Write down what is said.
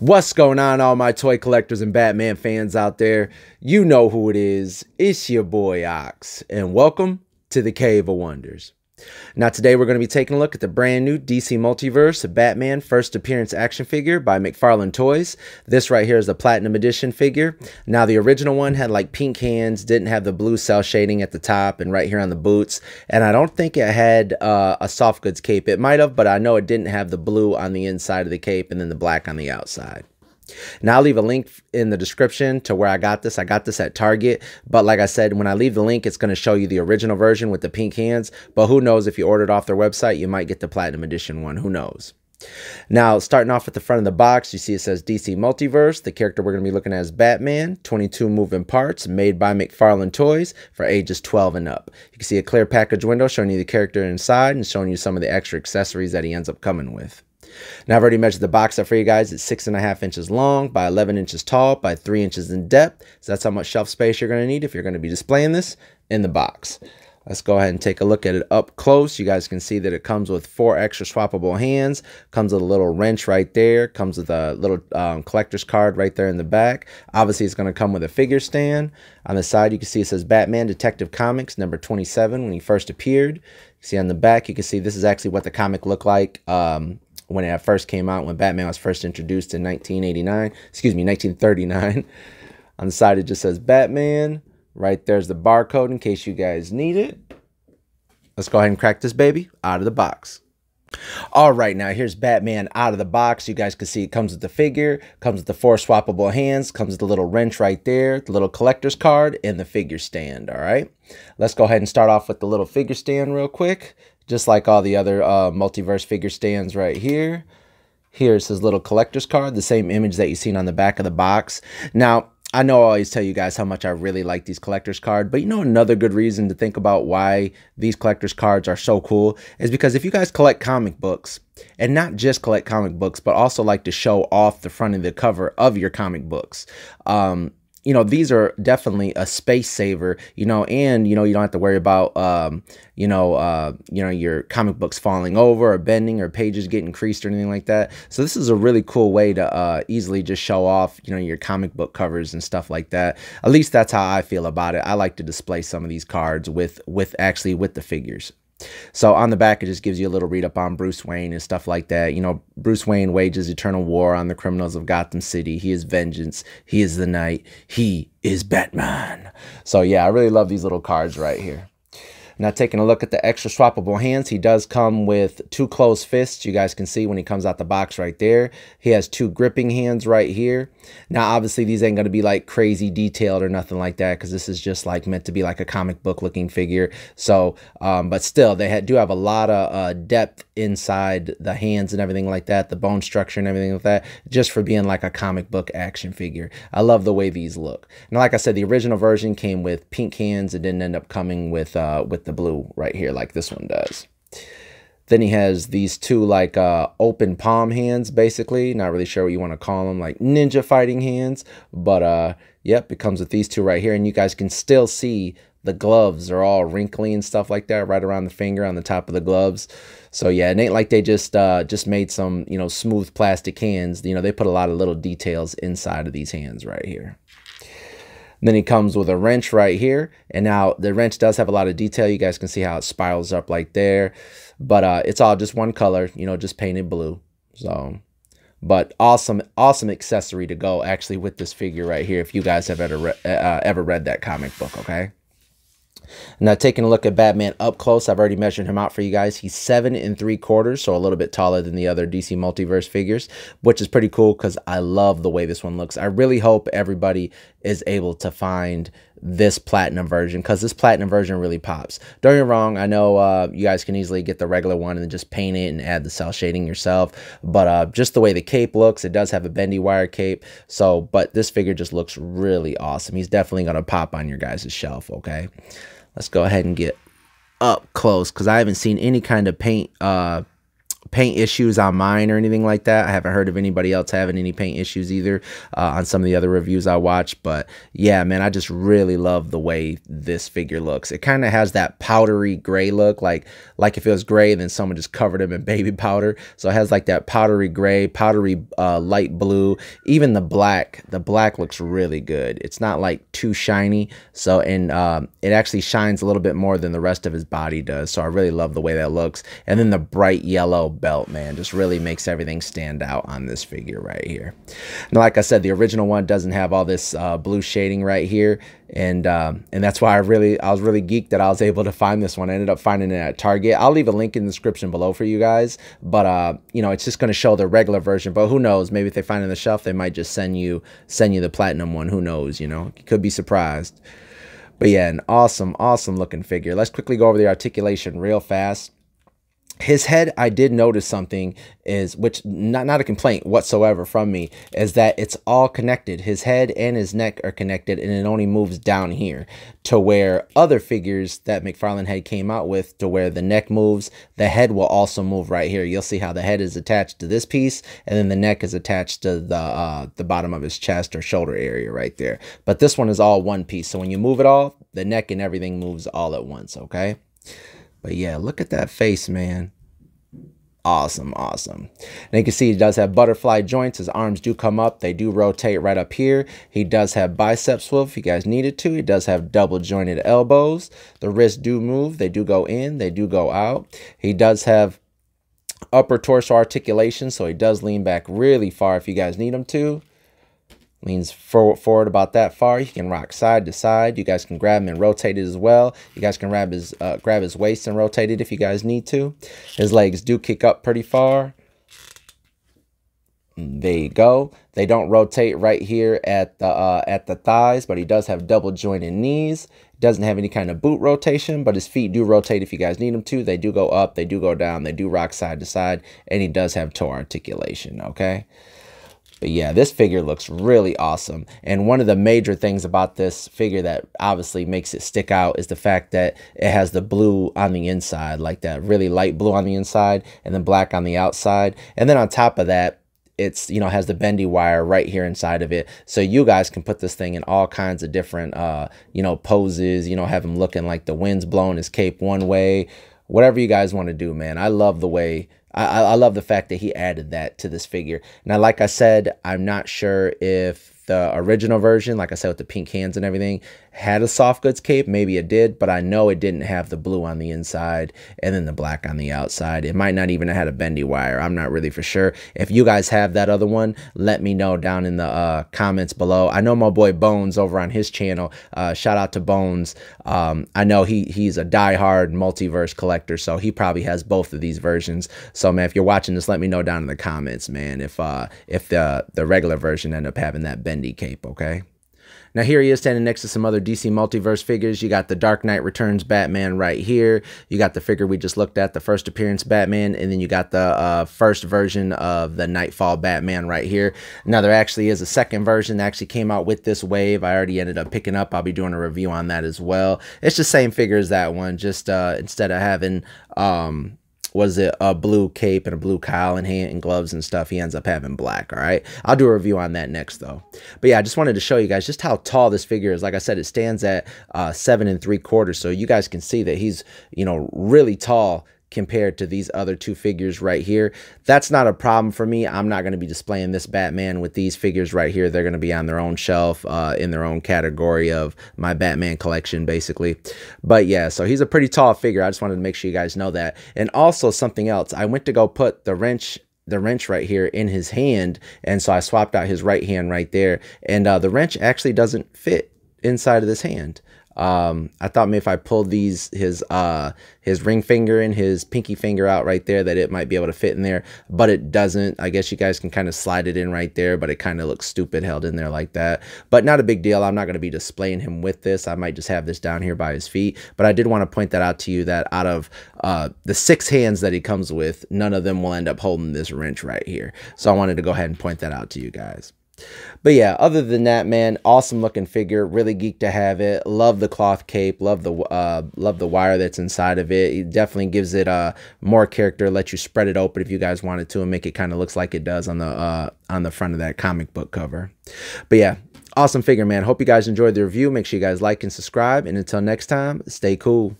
What's going on, all my toy collectors and Batman fans out there? You know who it is. It's your boy Ox, and welcome to the Cave of Wonders. Now today we're going to be taking a look at the brand new DC Multiverse Batman first appearance action figure by Mcfarlane Toys. This right here is the Platinum Edition figure. Now the original one had like pink hands, didn't have the blue cell shading at the top and right here on the boots, and I don't think it had a soft goods cape. It might have, but I know it didn't have the blue on the inside of the cape and then the black on the outside. Now I'll leave a link in the description to where I got this. I got this at Target, but like I said, when I leave the link, it's going to show you the original version with the pink hands, but who knows, if you ordered off their website, you might get the Platinum Edition one. Who knows? Now, starting off at the front of the box, you see it says DC Multiverse. The character we're going to be looking at is Batman, 22 moving parts, made by Mcfarlane Toys for ages 12 and up. You can see a clear package window showing you the character inside and showing you some of the extra accessories that he ends up coming with. Now, I've already measured the box up for you guys. It's 6.5 inches long by 11 inches tall by 3 inches in depth. So that's how much shelf space you're going to need if you're going to be displaying this in the box. Let's go ahead and take a look at it up close. You guys can see that it comes with 4 extra swappable hands. Comes with a little wrench right there. Comes with a little collector's card right there in the back. Obviously, it's going to come with a figure stand. On the side, you can see it says Batman Detective Comics number 27 when he first appeared. You see on the back, you can see this is actually what the comic looked like when it first came out, when Batman was first introduced in 1939. On the side, it just says Batman. Right there's the barcode in case you guys need it. Let's go ahead and crack this baby out of the box. All right, now here's Batman out of the box. You guys can see it comes with the figure, comes with the 4 swappable hands, comes with the little wrench right there, the little collector's card, and the figure stand, all right? Let's go ahead and start off with the little figure stand real quick. Just like all the other multiverse figure stands right here. Here's his little collector's card, the same image that you've seen on the back of the box. Now, I know I always tell you guys how much I really like these collector's cards, but you know another good reason to think about why these collector's cards are so cool is because if you guys collect comic books, and not just collect comic books, but also like to show off the front of the cover of your comic books, you know, these are definitely a space saver, you know, and, you know, you don't have to worry about, your comic books falling over or bending or pages getting creased or anything like that. So this is a really cool way to easily just show off, you know, your comic book covers and stuff like that. At least that's how I feel about it. I like to display some of these cards with the figures. So on the back, it just gives you a little read up on Bruce Wayne and stuff like that. You know, Bruce Wayne wages eternal war on the criminals of Gotham City. He is vengeance. He is the night. He is Batman. So yeah, I really love these little cards right here. Now, taking a look at the extra swappable hands, he does come with 2 closed fists. You guys can see when he comes out the box right there. He has 2 gripping hands right here. Now, obviously, these ain't going to be like crazy detailed or nothing like that because this is just like meant to be like a comic book looking figure. So, but still, they do have a lot of depth inside the hands and everything like that, the bone structure and everything like that, just for being like a comic book action figure. I love the way these look. Now, like I said, the original version came with pink hands. It didn't end up coming with the blue right here like this one does. Then he has these 2 like open palm hands, basically. Not really sure what you want to call them, like ninja fighting hands, but yep, it comes with these 2 right here, and you guys can still see the gloves are all wrinkly and stuff like that right around the finger on the top of the gloves. So yeah, it ain't like they just made some, you know, smooth plastic hands. You know, they put a lot of little details inside of these hands right here. Then he comes with a wrench right here. And now the wrench does have a lot of detail. You guys can see how it spirals up like there. But it's all just one color, you know, just painted blue. So, but awesome accessory to go actually with this figure right here if you guys have ever read that comic book, okay? Now, taking a look at Batman up close, I've already measured him out for you guys. He's 7 3/4, so a little bit taller than the other DC Multiverse figures, which is pretty cool because I love the way this one looks. I really hope everybody is able to find this platinum version because this platinum version really pops. Don't get me wrong, I know you guys can easily get the regular one and just paint it and add the cell shading yourself, but just the way the cape looks, it does have a bendy wire cape. So, but this figure just looks really awesome. He's definitely going to pop on your guys' shelf, okay? Let's go ahead and get up close because I haven't seen any kind of paint paint issues on mine or anything like that. I haven't heard of anybody else having any paint issues either on some of the other reviews I watched. But yeah, man, I just really love the way this figure looks. It kind of has that powdery gray look, like if it was gray and then someone just covered him in baby powder. So it has like that powdery gray, powdery light blue. Even the black looks really good. It's not like too shiny. So, and it actually shines a little bit more than the rest of his body does. So I really love the way that looks. And then the bright yellow belt, man, just really makes everything stand out on this figure right here. Now, like I said, the original one doesn't have all this blue shading right here, and that's why I was really geeked that I was able to find this one. I ended up finding it at Target. I'll leave a link in the description below for you guys, but you know, it's just going to show the regular version, but who knows, maybe if they find it on the shelf, they might just send you the platinum one. Who knows, you know, you could be surprised. But yeah, an awesome looking figure. Let's quickly go over the articulation real fast. His head, I did notice something, is which not a complaint whatsoever from me, is that it's all connected. His head and his neck are connected, and it only moves down here, to where other figures that McFarlane had came out with, to where the neck moves, the head will also move right here. You'll see how the head is attached to this piece, and then the neck is attached to the bottom of his chest or shoulder area right there. But this one is all one piece, so when you move it all, the neck and everything moves all at once, okay? But yeah, look at that face, man. Awesome. And you can see he does have butterfly joints. His arms do come up. They do rotate right up here. He does have bicep swivel if you guys needed to. He does have double jointed elbows. The wrists do move. They do go in. They do go out. He does have upper torso articulation, so he does lean back really far if you guys need him to. Leans forward about that far. He can rock side to side. You guys can grab him and rotate it as well. You guys can grab his waist and rotate it if you guys need to. His legs do kick up pretty far. There you go. They don't rotate right here at the thighs, but he does have double jointed knees. Doesn't have any kind of boot rotation, but his feet do rotate if you guys need them to. They do go up, they do go down, they do rock side to side, and he does have toe articulation, okay? But yeah, this figure looks really awesome. And one of the major things about this figure that obviously makes it stick out is the fact that it has the blue on the inside, like that really light blue on the inside and then black on the outside. And then on top of that, it's, you know, has the bendy wire right here inside of it. So you guys can put this thing in all kinds of different, you know, poses, you know, have him looking like the wind's blowing his cape one way, whatever you guys want to do, man. I love the way, I love the fact that he added that to this figure. Now, like I said, I'm not sure if the original version, like I said, with the pink hands and everything, had a soft goods cape. Maybe it did, but I know it didn't have the blue on the inside and then the black on the outside. It might not even have had a bendy wire. I'm not really for sure. If you guys have that other one, let me know down in the comments below. I know my boy Bones over on his channel. Shout out to Bones. I know he's a diehard Multiverse collector, so he probably has both of these versions. So man, if you're watching this, let me know down in the comments, man, if the regular version ended up having that bendy cape, okay? Now here he is standing next to some other DC Multiverse figures. You got the Dark Knight Returns Batman right here. You got the figure we just looked at, the first appearance Batman, and then you got the first version of the Nightfall Batman right here. Now there actually is a second version that actually came out with this wave. I already ended up picking up. I'll be doing a review on that as well. It's the same figure as that one, just instead of having was it a blue cape and a blue cowl and hand and gloves and stuff, he ends up having black. All right, I'll do a review on that next though. But yeah, I just wanted to show you guys just how tall this figure is. Like I said, it stands at 7 3/4, so you guys can see that he's, you know, really tall compared to these other two figures right here. That's not a problem for me. I'm not going to be displaying this Batman with these figures right here. They're going to be on their own shelf in their own category of my Batman collection, basically. But yeah, so he's a pretty tall figure. I just wanted to make sure you guys know that. And also something else, I went to go put the wrench right here in his hand, and so I swapped out his right hand right there, and the wrench actually doesn't fit inside of this hand. I thought maybe if I pulled his ring finger and his pinky finger out right there, that it might be able to fit in there, but it doesn't. I guess you guys can kind of slide it in right there, but it kind of looks stupid held in there like that. But not a big deal. I'm not going to be displaying him with this. I might just have this down here by his feet. But I did want to point that out to you, that out of the 6 hands that he comes with, none of them will end up holding this wrench right here. So I wanted to go ahead and point that out to you guys. But yeah, other than that, man, awesome looking figure. Really geeked to have it. Love the cloth cape. Love the wire that's inside of it. It definitely gives it more character. Let you spread it open if you guys wanted to and make it kind of looks like it does on the front of that comic book cover. But yeah, awesome figure, man. Hope you guys enjoyed the review. Make sure you guys like and subscribe. And until next time, stay cool.